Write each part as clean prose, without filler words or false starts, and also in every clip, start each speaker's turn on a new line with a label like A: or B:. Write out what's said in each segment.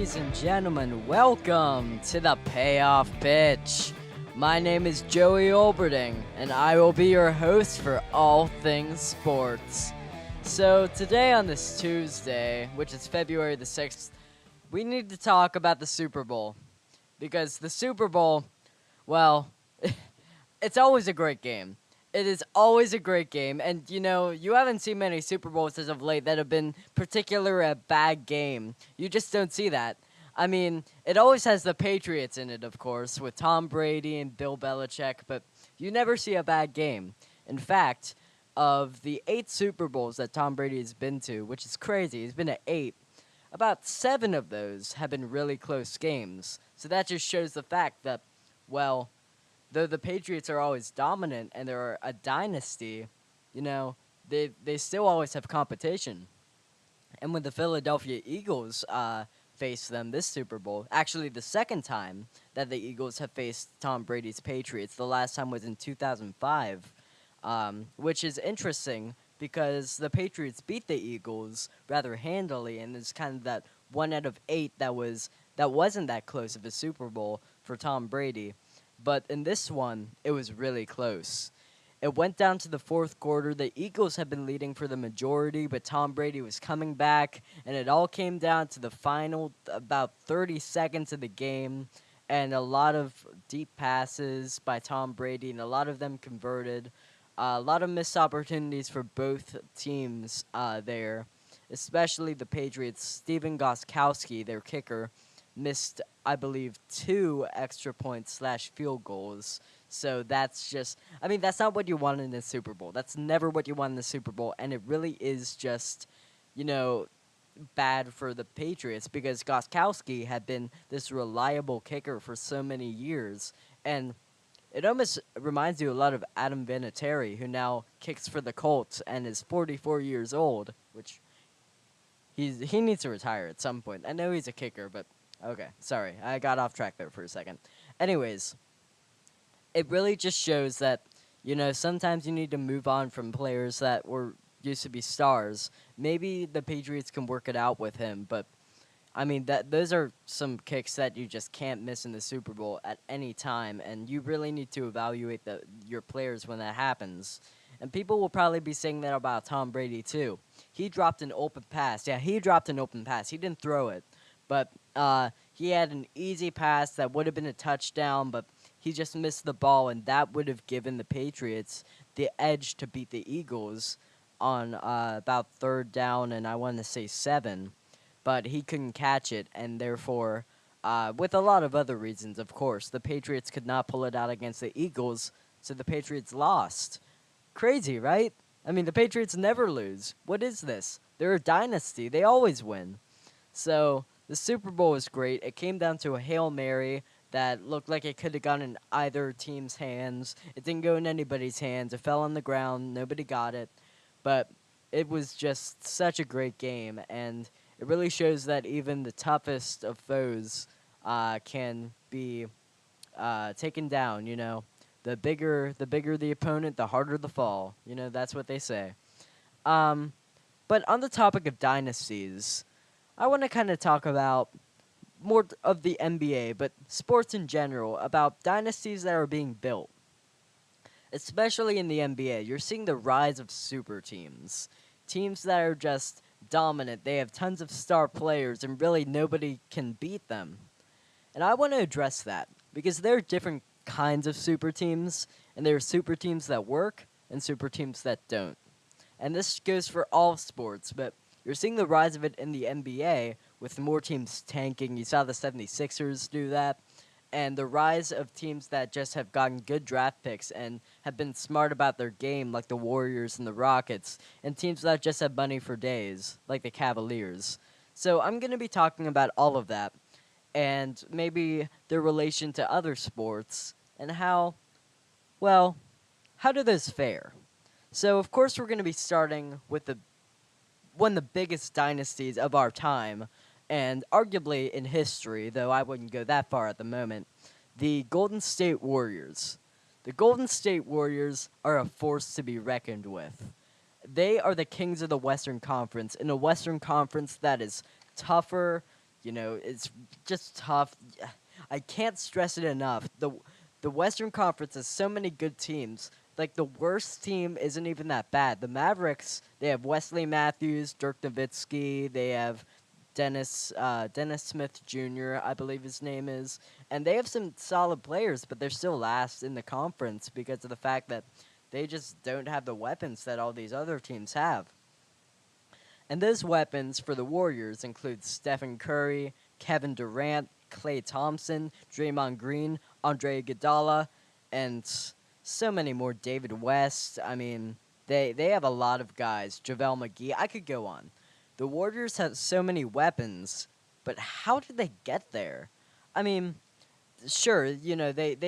A: Ladies and gentlemen, welcome to the Payoff Pitch. My name is Joey Olberding, and I will be your host for all things sports. So today on this Tuesday, which is February the 6th, we need to talk about the Super Bowl. Because the Super Bowl, well, it's always a great game. It is always a great game, and you haven't seen many Super Bowls as of late that have been particularly a bad game. You just don't see that. I mean, it always has the Patriots in it, of course, with Tom Brady and Bill Belichick, but you never see a bad game. In fact, of the 8 Super Bowls that Tom Brady has been to, which is crazy, he's been to 8, about 7 of those have been really close games. So that just shows the fact that, well, though the Patriots are always dominant and they're a dynasty, they still always have competition. And when the Philadelphia Eagles faced them this Super Bowl, actually the second time that the Eagles have faced Tom Brady's Patriots, the last time was in 2005, which is interesting because the Patriots beat the Eagles rather handily, and it's kind of that 1 out of 8 that wasn't that close of a Super Bowl for Tom Brady. But in this one, it was really close. It went down to the fourth quarter. The Eagles had been leading for the majority, but Tom Brady was coming back, and it all came down to the final about 30 seconds of the game, and a lot of deep passes by Tom Brady, and a lot of them converted. A lot of missed opportunities for both teams there, especially the Patriots. Steven Gostkowski, their kicker, missed, I believe, 2 extra points / field goals. So that's that's not what you want in a Super Bowl. That's never what you want in the Super Bowl, and it really is just, bad for the Patriots because Gostkowski had been this reliable kicker for so many years, and it almost reminds you a lot of Adam Vinatieri, who now kicks for the Colts and is 44 years old, which he needs to retire at some point. I know he's a kicker, but okay, sorry. I got off track there for a second. Anyways, it really just shows that, sometimes you need to move on from players that used to be stars. Maybe the Patriots can work it out with him, but I mean, those are some kicks that you just can't miss in the Super Bowl at any time, and you really need to evaluate your players when that happens. And people will probably be saying that about Tom Brady, too. He dropped an open pass. Yeah, he dropped an open pass. He didn't throw it. But he had an easy pass that would have been a touchdown, but he just missed the ball, and that would have given the Patriots the edge to beat the Eagles on about 3rd down, and I want to say 7. But he couldn't catch it, and therefore, with a lot of other reasons, of course, the Patriots could not pull it out against the Eagles, so the Patriots lost. Crazy, right? I mean, the Patriots never lose. What is this? They're a dynasty. They always win. So the Super Bowl was great. It came down to a Hail Mary that looked like it could have gone in either team's hands. It didn't go in anybody's hands. It fell on the ground. Nobody got it. But it was just such a great game, and it really shows that even the toughest of foes can be taken down, The bigger the opponent, the harder the fall. That's what they say. But on the topic of dynasties, I want to kind of talk about more of the NBA, but sports in general, about dynasties that are being built. Especially in the NBA, you're seeing the rise of super teams. Teams that are just dominant. They have tons of star players, and really nobody can beat them. And I want to address that, because there are different kinds of super teams, and there are super teams that work, and super teams that don't. And this goes for all sports, but you're seeing the rise of it in the NBA, with more teams tanking. You saw the 76ers do that. And the rise of teams that just have gotten good draft picks and have been smart about their game, like the Warriors and the Rockets, and teams that just have money for days, like the Cavaliers. So I'm going to be talking about all of that, and maybe their relation to other sports, and how do those fare? So, of course, we're going to be starting with one of the biggest dynasties of our time, and arguably in history, though I wouldn't go that far at the moment, the Golden State Warriors. The Golden State Warriors are a force to be reckoned with. They are the kings of the Western Conference, in a Western Conference that is tougher, It's just tough. I can't stress it enough. The Western Conference has so many good teams. Like the worst team isn't even that bad. The Mavericks, they have Wesley Matthews, Dirk Nowitzki, they have Dennis Smith Jr., I believe his name is, and they have some solid players, but they're still last in the conference because of the fact that they just don't have the weapons that all these other teams have. And those weapons for the Warriors include Stephen Curry, Kevin Durant, Klay Thompson, Draymond Green, Andre Iguodala, and so many more. David West. I mean, they have a lot of guys. JaVale McGee. I could go on. The Warriors have so many weapons, but how did they get there? I mean, sure, they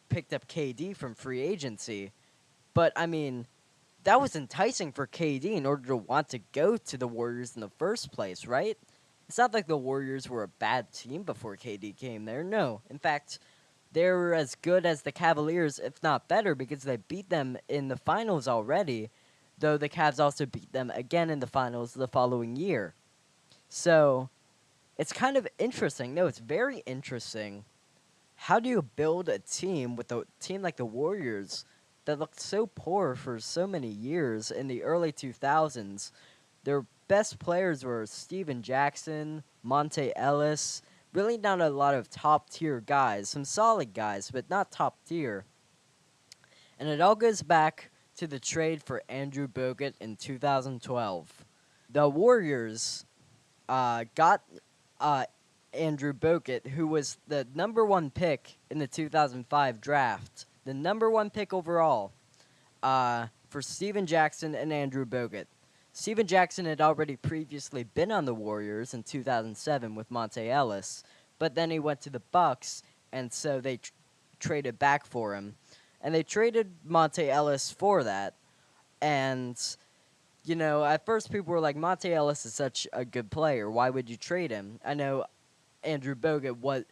A: picked up KD from free agency, but I mean, that was enticing for KD in order to want to go to the Warriors in the first place, right? It's not like the Warriors were a bad team before KD came there. No. In fact, they were as good as the Cavaliers, if not better, because they beat them in the finals already, though the Cavs also beat them again in the finals the following year. So, it's kind of interesting. No, it's very interesting. How do you build a team with a team like the Warriors that looked so poor for so many years in the early 2000s? Their best players were Steven Jackson, Monte Ellis, really not a lot of top tier guys, some solid guys, but not top tier. And it all goes back to the trade for Andrew Bogut in 2012. The Warriors got Andrew Bogut, who was the number one pick in the 2005 draft, the number one pick overall, for Steven Jackson and Andrew Bogut. Steven Jackson had already previously been on the Warriors in 2007 with Monte Ellis, but then he went to the Bucks, and so they traded back for him. And they traded Monte Ellis for that, and at first people were like, Monte Ellis is such a good player. Why would you trade him? I know Andrew Bogut was,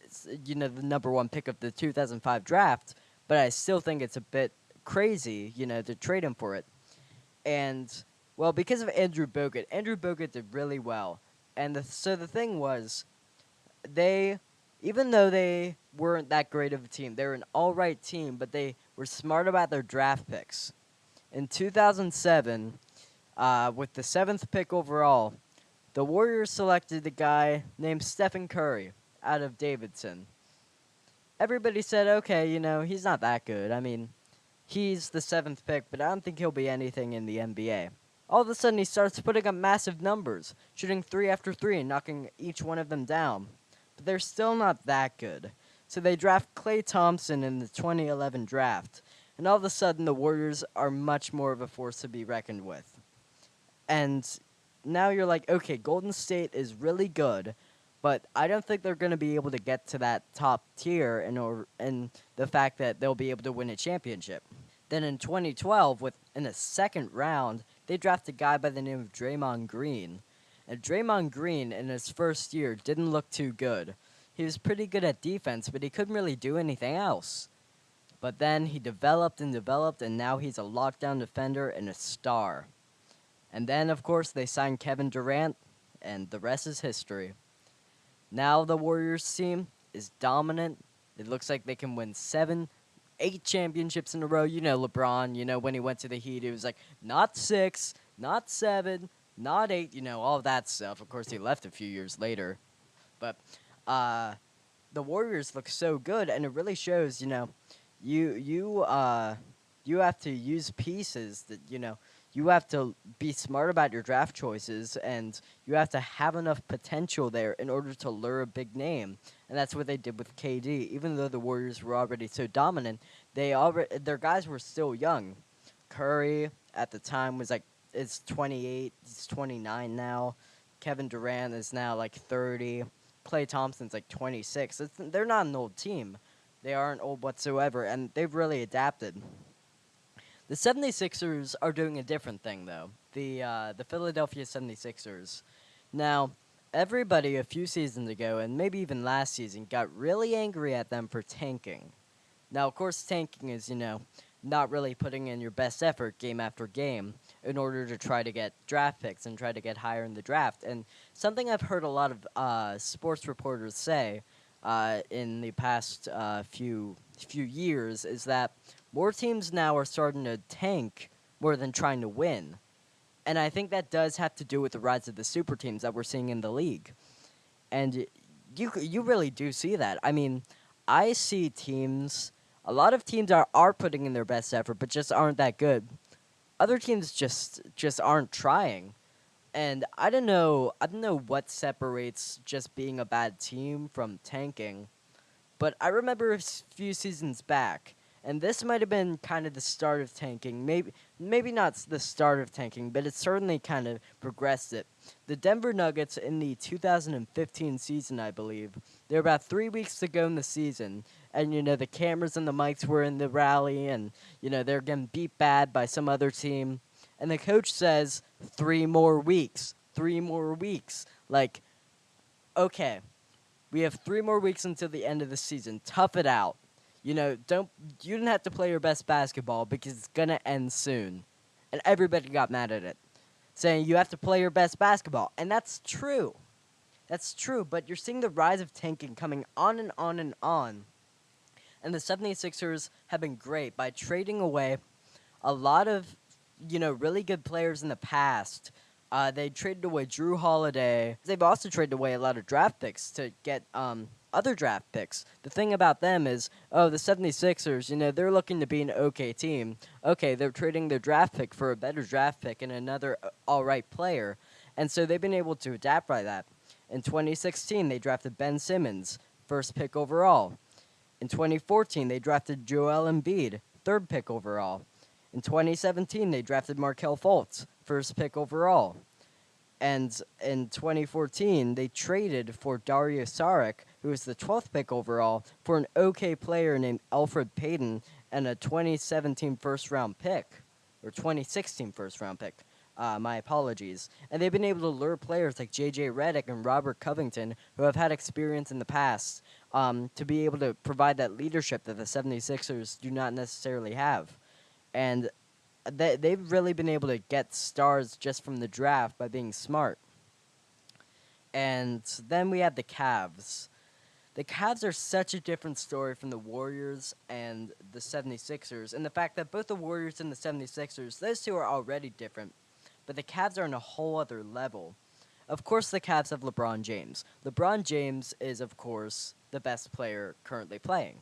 A: the number one pick of the 2005 draft, but I still think it's a bit crazy, to trade him for it. And, well, because of Andrew Bogut did really well. And so the thing was, even though they weren't that great of a team, they were an all-right team, but they were smart about their draft picks. In 2007, with the 7th pick overall, the Warriors selected a guy named Stephen Curry out of Davidson. Everybody said, okay, he's not that good. I mean, he's the 7th pick, but I don't think he'll be anything in the NBA. All of a sudden, he starts putting up massive numbers, shooting 3 after 3 and knocking each one of them down. But they're still not that good. So they draft Klay Thompson in the 2011 draft, and all of a sudden, the Warriors are much more of a force to be reckoned with. And now you're like, okay, Golden State is really good, but I don't think they're going to be able to get to that top tier in the fact that they'll be able to win a championship. Then in 2012, in the second round, they draft a guy by the name of Draymond Green. And Draymond Green, in his first year, didn't look too good. He was pretty good at defense, but he couldn't really do anything else. But then he developed, and now he's a lockdown defender and a star. And then, of course, they signed Kevin Durant, and the rest is history. Now the Warriors team is dominant. It looks like they can win 7, 8 championships in a row. LeBron, when he went to the Heat, it was like, not 6, not 7, not 8, all of that stuff. Of course, he left a few years later. But the Warriors look so good, and it really shows, you have to use pieces that, you have to be smart about your draft choices, and you have to have enough potential there in order to lure a big name. And that's what they did with KD. Even though the Warriors were already so dominant, their guys were still young. Curry, at the time, is 28. He's 29 now. Kevin Durant is now, 30. Klay Thompson's, 26. They're not an old team. They aren't old whatsoever, and they've really adapted. The 76ers are doing a different thing, though. The Philadelphia 76ers. Now, everybody a few seasons ago, and maybe even last season, got really angry at them for tanking. Now, of course, tanking is, not really putting in your best effort game after game in order to try to get draft picks and try to get higher in the draft. And something I've heard a lot of sports reporters say in the past few years is that more teams now are starting to tank more than trying to win. And I think that does have to do with the rise of the super teams that we're seeing in the league. And you really do see that. I mean, I see teams. A lot of teams are putting in their best effort, but just aren't that good. Other teams just aren't trying. And I don't know what separates just being a bad team from tanking. But I remember few seasons back, and this might have been kind of the start of tanking. Maybe not the start of tanking, but it certainly kind of progressed it. The Denver Nuggets in the 2015 season, I believe, there were about 3 weeks to go in the season, and the cameras and the mics were in the rally, and they're getting beat bad by some other team, and the coach says 3 more weeks, 3 more weeks, like okay. We have 3 more weeks until the end of the season. Tough it out. You didn't have to play your best basketball because it's gonna end soon. And everybody got mad at it, saying you have to play your best basketball. And that's true. That's true, but you're seeing the rise of tanking coming on and on and on. And the 76ers have been great by trading away a lot of, really good players in the past. They traded away Drew Holiday. They've also traded away a lot of draft picks to get other draft picks. The thing about them is, the 76ers, they're looking to be an okay team. Okay, they're trading their draft pick for a better draft pick and another all right player. And so they've been able to adapt by that. In 2016, they drafted Ben Simmons, first pick overall. In 2014, they drafted Joel Embiid, third pick overall. In 2017, they drafted Markelle Fultz, first pick overall. And in 2014, they traded for Dario Saric, who was the 12th pick overall, for an okay player named Alfred Payton and a 2017 first-round pick, or 2016 first-round pick. My apologies. And they've been able to lure players like J.J. Redick and Robert Covington, who have had experience in the past, to be able to provide that leadership that the 76ers do not necessarily have. And they've really been able to get stars just from the draft by being smart. And then we have the Cavs. The Cavs are such a different story from the Warriors and the 76ers, and the fact that both the Warriors and the 76ers, those two are already different, but the Cavs are on a whole other level. Of course, the Cavs have LeBron James. LeBron James is, of course, the best player currently playing.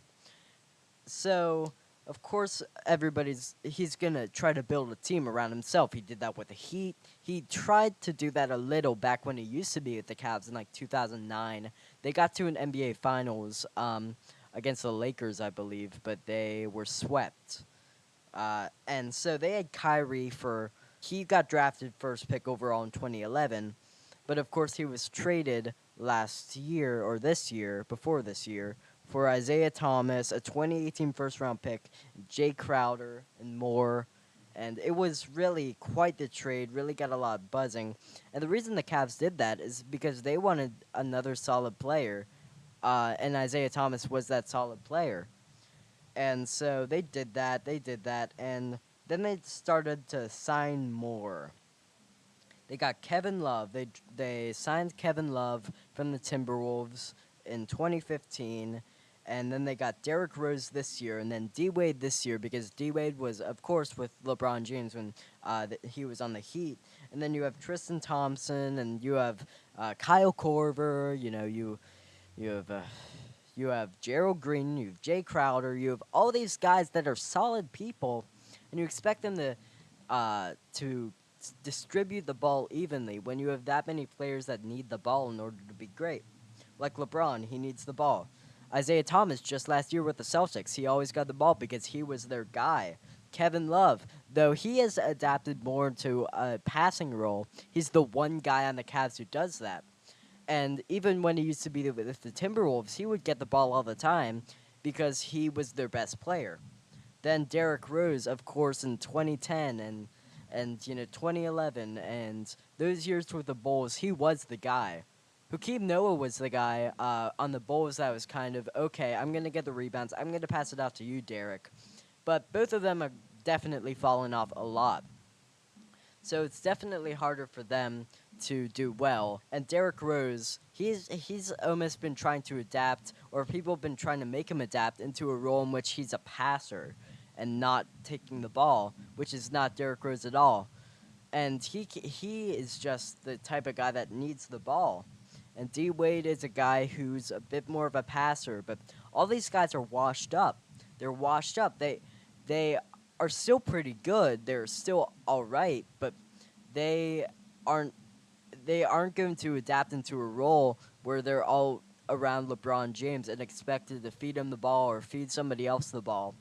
A: So, of course, he's going to try to build a team around himself. He did that with the Heat. He tried to do that a little back when he used to be with the Cavs in, 2009. They got to an NBA Finals against the Lakers, I believe, but they were swept. And so they had Kyrie he got drafted first pick overall in 2011, but of course he was traded last year, or before this year, for Isaiah Thomas, a 2018 first-round pick, Jay Crowder, and more. And it was really quite the trade, really got a lot of buzzing. And the reason the Cavs did that is because they wanted another solid player, and Isaiah Thomas was that solid player. And so they did that, and then they started to sign more. They got Kevin Love. They signed Kevin Love from the Timberwolves in 2015, and then they got Derrick Rose this year, and then D Wade this year because D Wade was, of course, with LeBron James when he was on the Heat, and then you have Tristan Thompson, and you have Kyle Korver. You have Gerald Green, you have Jay Crowder, you have all these guys that are solid people, and you expect them to distribute the ball evenly when you have that many players that need the ball in order to be great. Like LeBron, he needs the ball. Isaiah Thomas, just last year with the Celtics, he always got the ball because he was their guy. Kevin Love, though he has adapted more to a passing role, he's the one guy on the Cavs who does that. And even when he used to be with the Timberwolves, he would get the ball all the time because he was their best player. Then Derrick Rose, of course, in 2010 and 2011 and those years with the Bulls, he was the guy. Hakeem Noah was the guy on the Bulls that was kind of, okay, I'm going to get the rebounds. I'm going to pass it out to you, Derrick. but both of them are definitely fallen off a lot. So it's definitely harder for them to do well. And Derrick Rose, he's almost been trying to adapt, or people have been trying to make him adapt into a role in which he's a passer and not taking the ball, which is not Derrick Rose at all. And he is just the type of guy that needs the ball. And D Wade is a guy who's a bit more of a passer, but all these guys are washed up. They're washed up. They are still pretty good. They're still all right, but they aren't they aren't going to adapt into a role where they're all around LeBron James and expected to feed him the ball or feed somebody else the ball.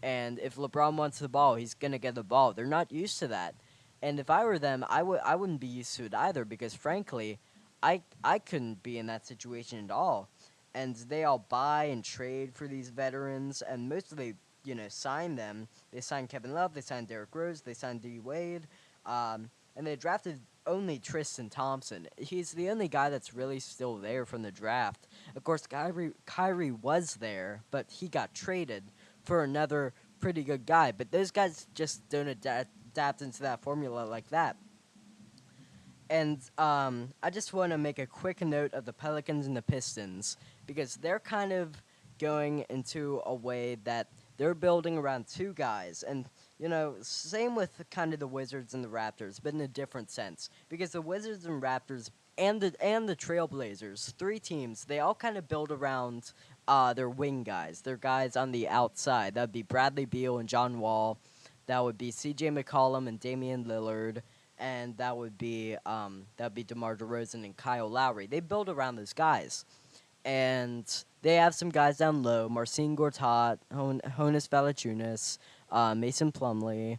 A: And if LeBron wants the ball, he's going to get the ball. They're not used to that. And if I were them, I wouldn't be used to it either because, frankly, I couldn't be in that situation at all. And they all buy and trade for these veterans, and mostly, sign them. They signed Kevin Love, they signed Derrick Rose, they signed D. Wade, and they drafted only Tristan Thompson. He's the only guy that's really still there from the draft. Of course, Kyrie was there, but he got traded for another pretty good guy. But those guys just don't adapt into that formula like that. And I just want to make a quick note of the Pelicans and the Pistons because they're kind of going into a way that they're building around two guys. And, same with kind of the Wizards and the Raptors, but in a different sense. Because the Wizards and Raptors and the Trailblazers, three teams, they all kind of build around their wing guys. Their guys on the outside. That would be Bradley Beal and John Wall. That would be C.J. McCollum and Damian Lillard. And that would be DeMar DeRozan and Kyle Lowry. They build around those guys. And they have some guys down low, Marcin Gortat, Honus Valanciunas, Mason Plumlee.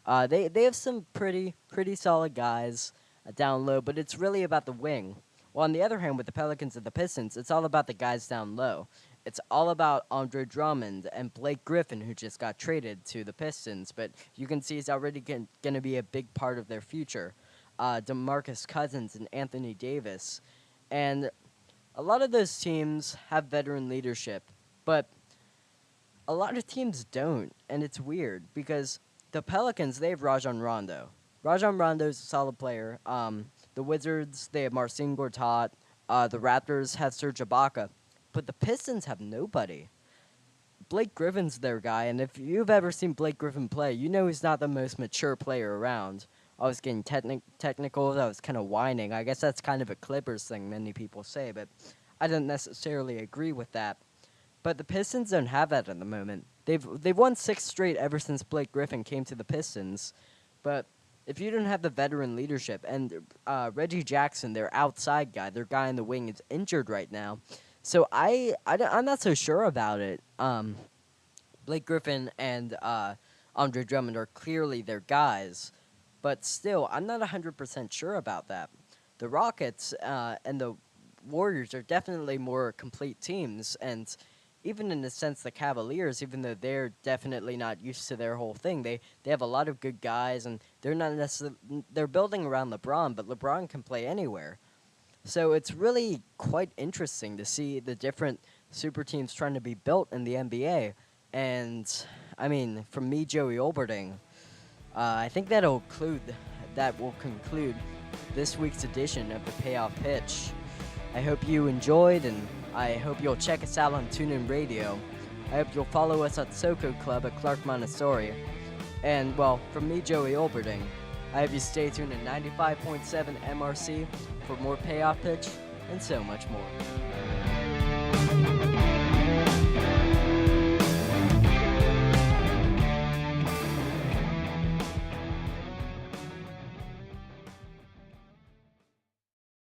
A: They have some pretty solid guys down low, but it's really about the wing. Well, on the other hand, with the Pelicans and the Pistons, it's all about the guys down low. It's all about Andre Drummond and Blake Griffin, who just got traded to the Pistons, but you can see he's already going to be a big part of their future. DeMarcus Cousins and Anthony Davis. And a lot of those teams have veteran leadership, but a lot of teams don't, and it's weird because the Pelicans, they have Rajon Rondo. Rajon Rondo is a solid player. The Wizards, they have Marcin Gortat. The Raptors have Serge Ibaka. But the Pistons have nobody. Blake Griffin's their guy, and if you've ever seen Blake Griffin play, you know he's not the most mature player around. I was getting technical. I was kind of whining. I guess that's kind of a Clippers thing, many people say, but I don't necessarily agree with that. But the Pistons don't have that at the moment. They've won 6 straight ever since Blake Griffin came to the Pistons. But if you don't have the veteran leadership, and Reggie Jackson, their outside guy, their guy in the wing, is injured right now. So I'm not so sure about it. Blake Griffin and Andre Drummond are clearly their guys. But still, I'm not 100% sure about that. The Rockets and the Warriors are definitely more complete teams. And even in a sense, the Cavaliers, even though they're definitely not used to their whole thing, they have a lot of good guys. And they're not necessarily, they're building around LeBron, but LeBron can play anywhere. So it's really quite interesting to see the different super teams trying to be built in the NBA. And, I mean, from me, Joey Olberding, I think that will conclude this week's edition of the Payoff Pitch. I hope you enjoyed, and I hope you'll check us out on TuneIn Radio. I hope you'll follow us at SoCo Club at Clark Montessori. And, well, from me, Joey Olberding, I hope you stay tuned at 95.7 MRC for more Payoff Pitch and so much more.